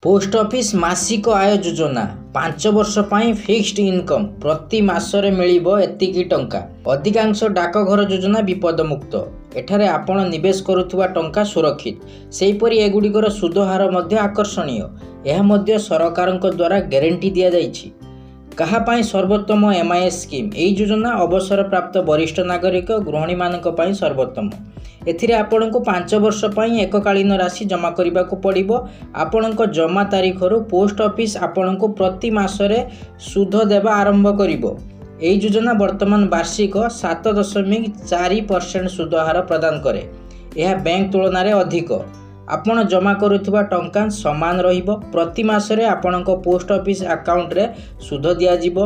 Post office मासिक आय योजना 5 वर्ष ପାଇଁ फिक्स्ड इनकम प्रति मासरे मिलिबो एतिकी टंका। अधिकांश डाकघर योजना विपदमुक्त। एठारे आपण निवेश करुथुवा टंका सुरक्षित। सेहीपरि एगुड़िकर सुध हार मध्य आकर्षणीय। यह मध्य सरकारक द्वारा ग्यारंटी दिया जाइछि। कहा पाई सर्वोत्तम एमआईएस स्कीम एही योजना अवसर प्राप्त वरिष्ठ नागरिक गृहिणी मानक पाई सर्वोत्तम। एथिरे आपनको 5 वर्ष पाई एककालीन राशि जमा करबाको पड़िबो। आपणक जमा तारीखरु पोस्ट ऑफिस आपणको प्रति मासरे सुध देवा आरंभ करिबो। एही योजना वर्तमान वार्षिक 7.4% सुध हार प्रदान करे। यह बैंक तुलन में अधिक। आपण जमा करुवा टंका समान रहिबो। प्रति मासरे आपणक पोस्ट ऑफिस अकाउंट रे सुध दिया जिवो।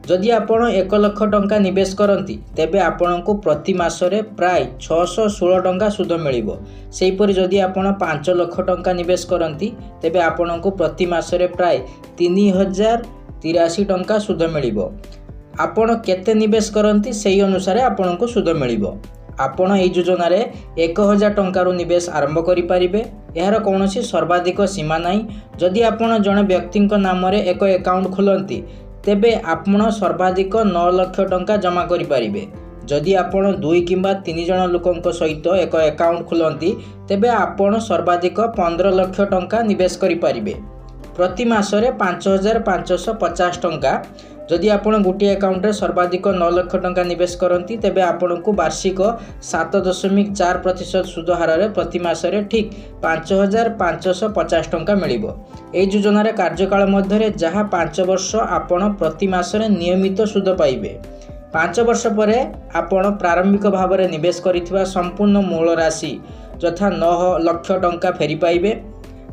जदि आपण 1 लाख टंका निवेश करती तेबे आपणको प्रति मासरे प्राय 616 टंका सुध मिलिबो। सेहीपरि जदि आपण 5 लाख टंका निवेश करती तेबे आपणको प्रति मासरे प्राय 3083 टंका सुध मिलिबो। आपण केते निवेश करती सेही अनुसार आपणको सुध मिलिबो। आपण एही योजना रे 1000 टंकार निवेश आरंभ करि परिबे। यार कौनसी सर्वाधिक सीमा नाही। जदि आपण जने व्यक्तिक नाम रे एक अकाउंट खोलती तेबे आपण सर्वाधिक 9 लाख टंका जमा करि परिबे। जदि आपण 2 किंबा 3 जन लोकंक सहित एक अकाउंट खोलती तेबे आपण सर्वाधिक 15 लाख टंका निवेश करि परिबे। प्रति मासरे 5550 टंका। जदि आपण गोटे अकाउंट रे सर्वाधिक 9 लाख टंका निवेश करती तेबे आपनको वार्षिक 7.4% सुध हार रे प्रति मासरे ठीक 5550 टंका मिलिबो। एही योजना रे कार्यकाल मध्य जहाँ 5 वर्ष आपण प्रति मासरे नियमित सुध पाइबे। 5 वर्ष परे आपण प्रारंभिक भाव में निवेश करिथिबा संपूर्ण मूल राशि यथा 9 लाख टंका फेरी पाइबे।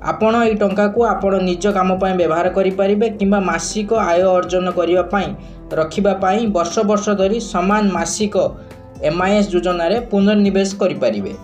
आपण एही टंका को आपण निज काम पय व्यवहार करि परिबे किंबा मासिक आय अर्जन करिवा पय रखिबा पय वर्ष वर्ष धरी समान मासिक एमआईएस योजना रे पुनर्निवेश करि परिबे।